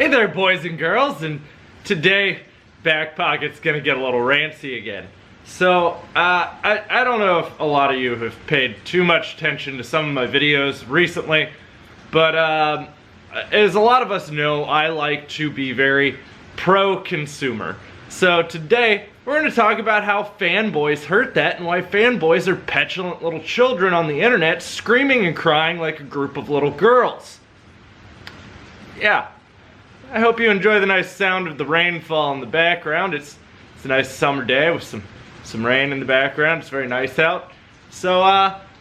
Hey there, boys and girls, and today BackPocket's gonna get a little rancy again. So, I don't know if a lot of you have paid too much attention to some of my videos recently, but as a lot of us know, I like to be very pro-consumer. So today, we're going to talk about how fanboys hurt that and why fanboys are petulant little children on the internet screaming and crying like a group of little girls. Yeah. I hope you enjoy the nice sound of the rainfall in the background. It's a nice summer day with some rain in the background. It's very nice out. So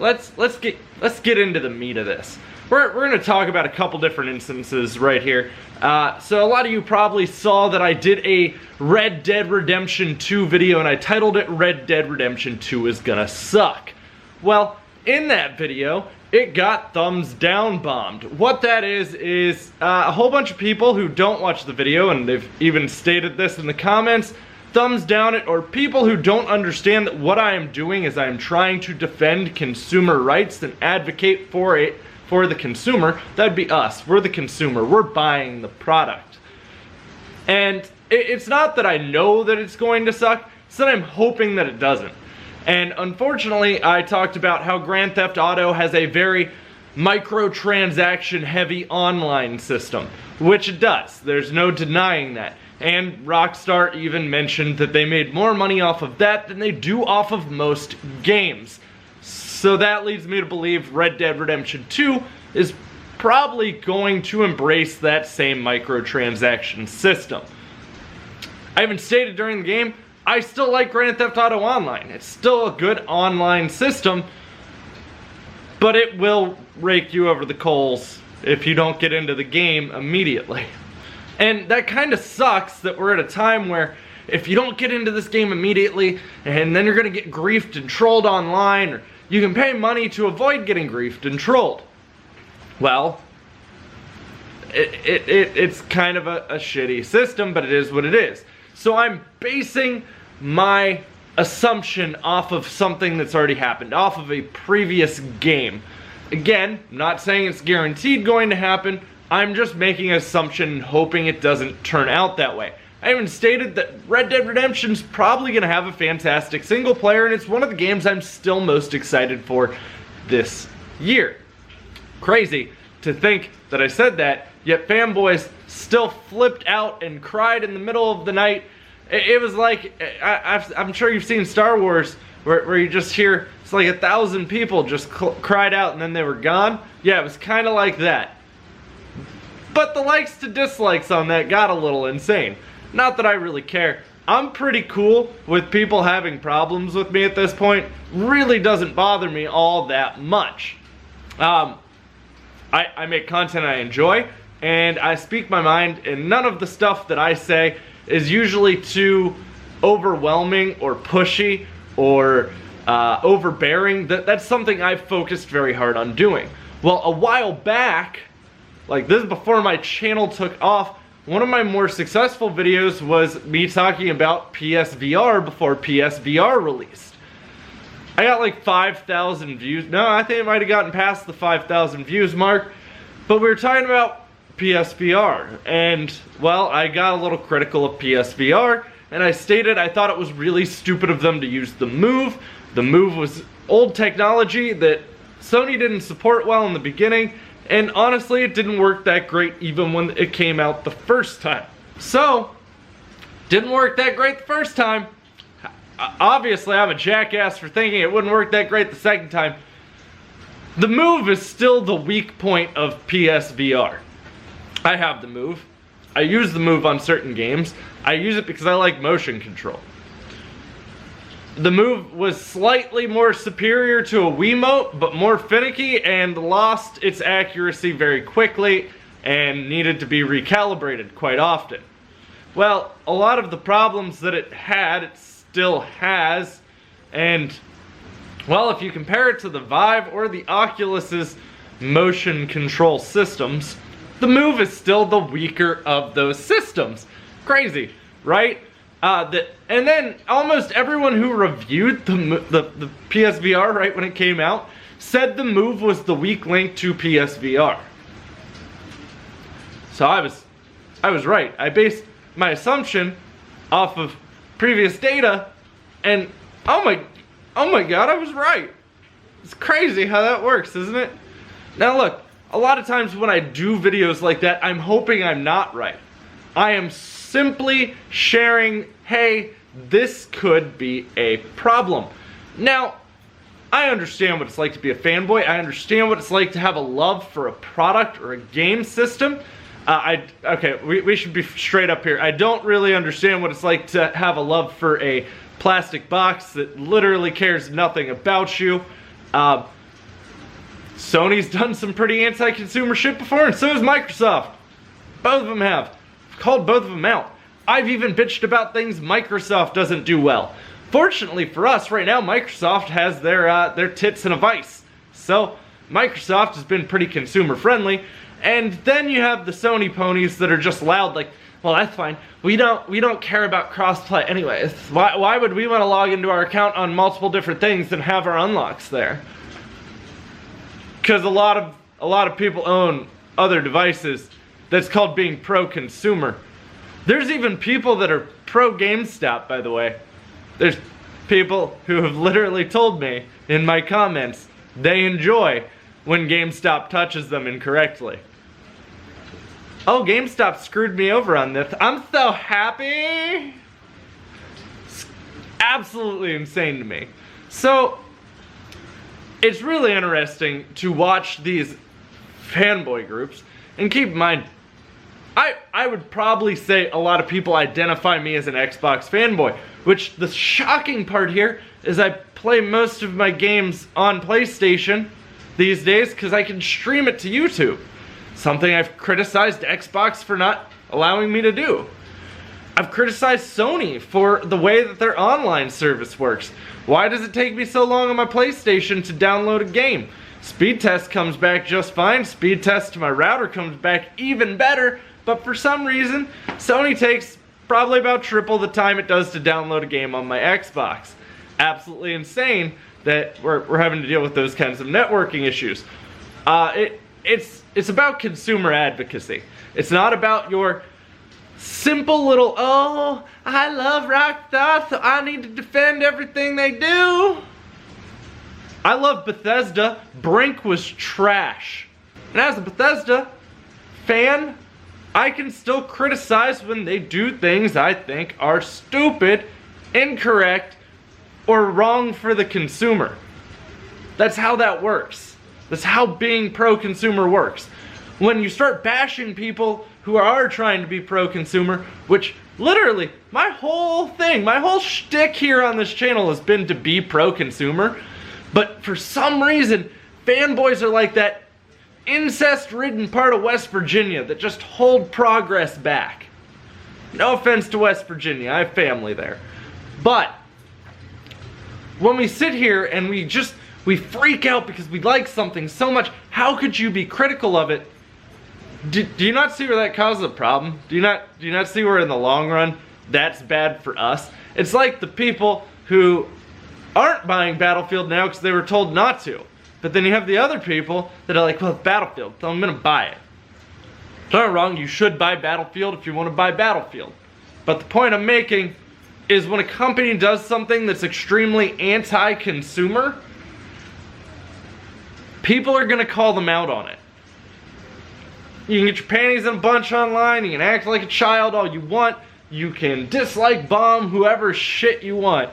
let's get into the meat of this. We're going to talk about a couple different instances right here. So a lot of you probably saw that I did a Red Dead Redemption 2 video and I titled it Red Dead Redemption 2 is gonna suck. Well, in that video, it got thumbs down bombed. What that is a whole bunch of people who don't watch the video, and they've even stated this in the comments, thumbs down it, or people who don't understand that what I am doing is I am trying to defend consumer rights and advocate for it for the consumer. That'd be us. We're the consumer. We're buying the product. And it's not that I know that it's going to suck, it's that I'm hoping that it doesn't. And unfortunately, I talked about how Grand Theft Auto has a very microtransaction heavy online system, which it does. There's no denying that. And Rockstar even mentioned that they made more money off of that than they do off of most games. So that leads me to believe Red Dead Redemption 2 is probably going to embrace that same microtransaction system. I even stated during the game, I still like Grand Theft Auto Online. It's still a good online system, but it will rake you over the coals if you don't get into the game immediately. And that kind of sucks that we're at a time where if you don't get into this game immediately, and then you're going to get griefed and trolled online, or you can pay money to avoid getting griefed and trolled. Well, it's kind of a shitty system, but it is what it is. So I'm basing my assumption off of something that's already happened, off of a previous game. Again, I'm not saying it's guaranteed going to happen, I'm just making an assumption and hoping it doesn't turn out that way. I even stated that Red Dead Redemption's probably going to have a fantastic single player, and it's one of the games I'm still most excited for this year. Crazy to think that I said that, yet fanboys still flipped out and cried in the middle of the night. It was like, I'm sure you've seen Star Wars, where you just hear, it's like 1,000 people just cried out and then they were gone. Yeah, it was kind of like that. But the likes to dislikes on that got a little insane. Not that I really care. I'm pretty cool with people having problems with me at this point. Really doesn't bother me all that much. I make content I enjoy, and I speak my mind, and none of the stuff that I say is usually too overwhelming or pushy or overbearing. That's something I've focused very hard on doing. Well, a while back, like this is before my channel took off, one of my more successful videos was me talking about PSVR before PSVR released. I got like 5,000 views. No, I think it might have gotten past the 5,000 views mark. But we were talking about PSVR. And, well, I got a little critical of PSVR. And I stated I thought it was really stupid of them to use the Move. The Move was old technology that Sony didn't support well in the beginning. And honestly, it didn't work that great even when it came out the first time. So, didn't work that great the first time. Obviously, I'm a jackass for thinking it wouldn't work that great the second time. The Move is still the weak point of PSVR. I have the Move. I use the Move on certain games. I use it because I like motion control. The Move was slightly more superior to a Wiimote, but more finicky, and lost its accuracy very quickly and needed to be recalibrated quite often. Well, a lot of the problems that it had, it still has, and well, if you compare it to the Vive or the Oculus's motion control systems, the Move is still the weaker of those systems. Crazy, right? And then almost everyone who reviewed the PSVR right when it came out said the Move was the weak link to PSVR. So I was I was right. I based my assumption off of previous data, and oh my god, I was right. It's crazy how that works, isn't it? Now look, a lot of times when I do videos like that, I'm hoping I'm not right. I am simply sharing, hey, this could be a problem. Now, I understand what it's like to be a fanboy. I understand what it's like to have a love for a product or a game system. We should be straight up here. I don't really understand what it's like to have a love for a plastic box that literally cares nothing about you. Sony's done some pretty anti-consumer shit before, and so has Microsoft. Both of them have. I've called both of them out. I've even bitched about things Microsoft doesn't do well. Fortunately for us, right now, Microsoft has their tits in a vice. So, Microsoft has been pretty consumer friendly, and then you have the Sony ponies that are just loud like, well, that's fine. We don't care about crossplay anyways. Why would we want to log into our account on multiple different things and have our unlocks there? Because a lot of people own other devices. That's called being pro-consumer. There's even people that are pro-GameStop, by the way. There's people who have literally told me in my comments they enjoy when GameStop touches them incorrectly. Oh, GameStop screwed me over on this. I'm so happy. It's absolutely insane to me. So, it's really interesting to watch these fanboy groups, and keep in mind, I would probably say a lot of people identify me as an Xbox fanboy, which the shocking part here is I play most of my games on PlayStation these days because I can stream it to YouTube. Something I've criticized Xbox for not allowing me to do. I've criticized Sony for the way that their online service works. Why does it take me so long on my PlayStation to download a game? Speed test comes back just fine. Speed test to my router comes back even better. But for some reason, Sony takes probably about triple the time it does to download a game on my Xbox. Absolutely insane that we're having to deal with those kinds of networking issues. It's about consumer advocacy. It's not about your simple little, oh, I love Rockstar, so I need to defend everything they do. I love Bethesda. Brink was trash. And as a Bethesda fan, I can still criticize when they do things I think are stupid, incorrect, or wrong for the consumer. That's how that works. That's how being pro-consumer works. When you start bashing people who are trying to be pro-consumer, which literally, my whole thing, my whole shtick here on this channel has been to be pro-consumer, but for some reason, fanboys are like that incest-ridden part of West Virginia that just hold progress back. No offense to West Virginia, I have family there. But when we sit here and we freak out because we like something so much, how could you be critical of it? Do you not see where that causes a problem? Do you not see where in the long run that's bad for us? It's like the people who aren't buying Battlefield now because they were told not to. But then you have the other people that are like, well, it's Battlefield, so I'm gonna buy it. It's not wrong, you should buy Battlefield if you want to buy Battlefield. But the point I'm making is when a company does something that's extremely anti-consumer, people are gonna call them out on it. You can get your panties in a bunch online, you can act like a child all you want, you can dislike bomb whoever shit you want.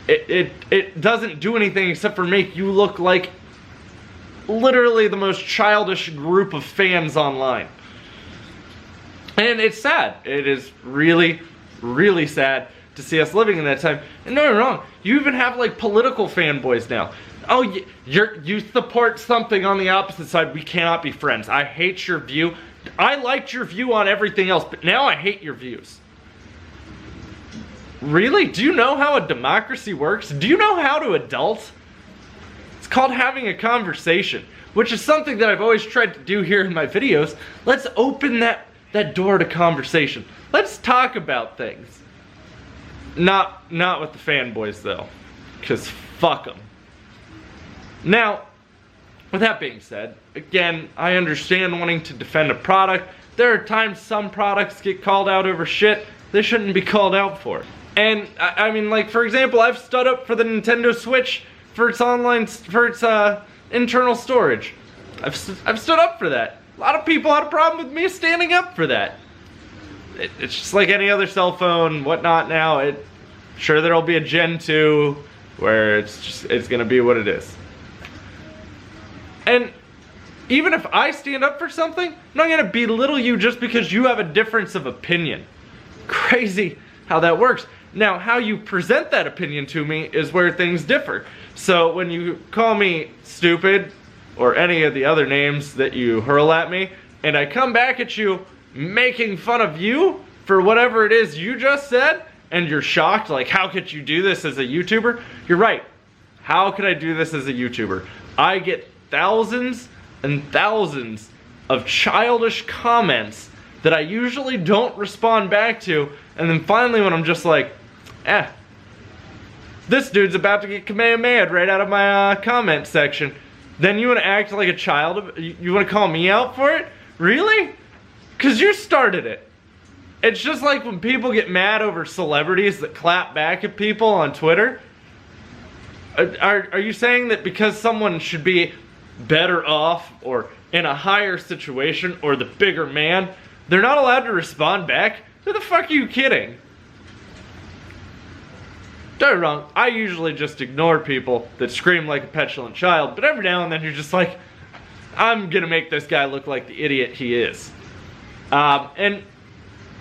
It doesn't do anything except for make you look like literally the most childish group of fans online. And it's sad. It is really, really sad to see us living in that time. And no, you're wrong. You even have like political fanboys now. Oh, you support something on the opposite side. We cannot be friends. I hate your view. I liked your view on everything else, but now I hate your views. Really? Do you know how a democracy works? Do you know how to adult? It's called having a conversation, which is something that I've always tried to do here in my videos. Let's open that door to conversation. Let's talk about things. Not with the fanboys though, because fuck them. Now, with that being said, again, I understand wanting to defend a product. there are times some products get called out over shit they shouldn't be called out for. And I mean, like, for example, I've stood up for the Nintendo Switch for its internal storage. I've stood up for that. A lot of people had a problem with me standing up for that. It's just like any other cell phone, whatnot now. Sure, there'll be a Gen 2 where it's gonna be what it is. And even if I stand up for something, I'm not gonna belittle you just because you have a difference of opinion. Crazy how that works. Now, how you present that opinion to me is where things differ. So when you call me stupid, or any of the other names that you hurl at me, and I come back at you making fun of you for whatever it is you just said, and you're shocked, like, how could you do this as a YouTuber? You're right. How could I do this as a YouTuber? I get thousands and thousands of childish comments that I usually don't respond back to, and then finally when I'm just like, this dude's about to get Kamehameha'd right out of my comment section, then you want to act like a child? You want to call me out for it? Really? Because you started it. It's just like when people get mad over celebrities that clap back at people on Twitter. Are you saying that because someone should be better off or in a higher situation or the bigger man, they're not allowed to respond back? Who the fuck are you kidding? Don't get me wrong, I usually just ignore people that scream like a petulant child, but every now and then you're just like, I'm gonna make this guy look like the idiot he is. And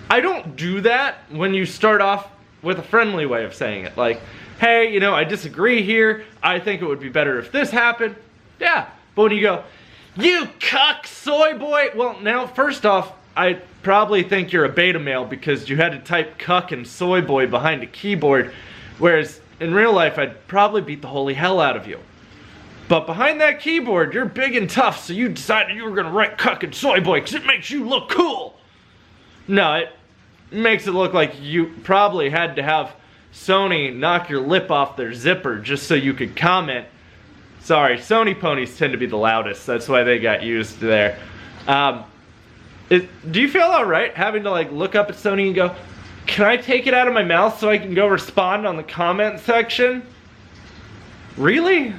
I don't do that when you start off with a friendly way of saying it. Like, hey, you know, I disagree here. I think it would be better if this happened. Yeah, but when you go, you cuck soy boy. Well, now, first off, I probably think you're a beta male because you had to type cuck and soy boy behind a keyboard. Whereas, in real life, I'd probably beat the holy hell out of you. But behind that keyboard, you're big and tough, so you decided you were gonna write cuck and soy boy because it makes you look cool. No, it makes it look like you probably had to have Sony knock your lip off their zipper just so you could comment. Sorry, Sony ponies tend to be the loudest. That's why they got used there. Do you feel alright having to like look up at Sony and go, can I take it out of my mouth so I can go respond on the comment section? Really?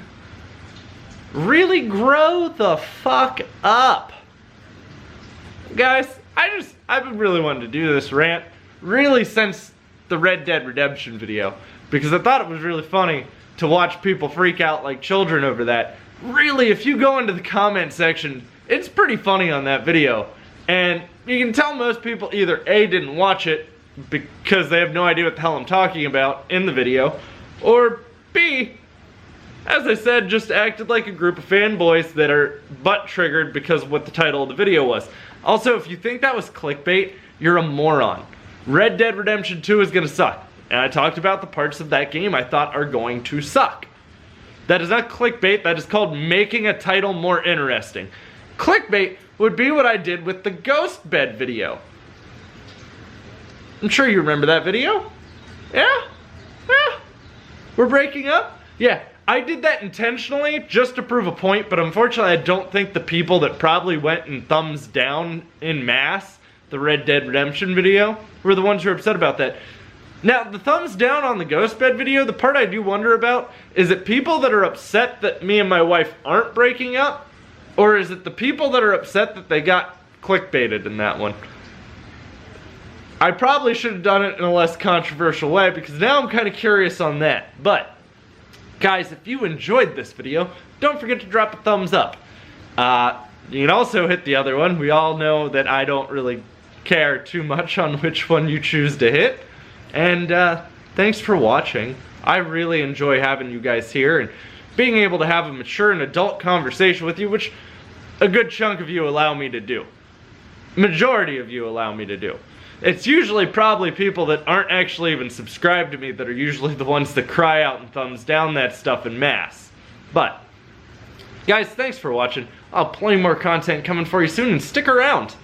Really grow the fuck up. Guys, I've been really wanting to do this rant really since the Red Dead Redemption video because I thought it was really funny to watch people freak out like children over that. Really, if you go into the comment section, it's pretty funny on that video. And you can tell most people either A, didn't watch it because they have no idea what the hell I'm talking about in the video, or B, as I said, just acted like a group of fanboys that are butt triggered because of what the title of the video was. Also, if you think that was clickbait, you're a moron. Red Dead Redemption 2 is gonna suck. And I talked about the parts of that game I thought are going to suck. That is not clickbait, that is called making a title more interesting. Clickbait would be what I did with the Ghost Bed video. I'm sure you remember that video. Yeah? Yeah? We're breaking up? Yeah, I did that intentionally just to prove a point, but unfortunately I don't think the people that probably went and thumbs down in mass the Red Dead Redemption video were the ones who are upset about that. Now, the thumbs down on the Ghost Bed video, the part I do wonder about is it people that are upset that me and my wife aren't breaking up, or is it the people that are upset that they got clickbaited in that one? I probably should have done it in a less controversial way because now I'm kind of curious on that. But, guys, if you enjoyed this video, don't forget to drop a thumbs up. You can also hit the other one. We all know that I don't really care too much on which one you choose to hit. And thanks for watching. I really enjoy having you guys here and being able to have a mature and adult conversation with you, which a good chunk of you allow me to do. Majority of you allow me to do. It's usually probably people that aren't actually even subscribed to me that are usually the ones that cry out and thumbs down that stuff en masse. But, guys, thanks for watching. I'll have plenty more content coming for you soon, and stick around.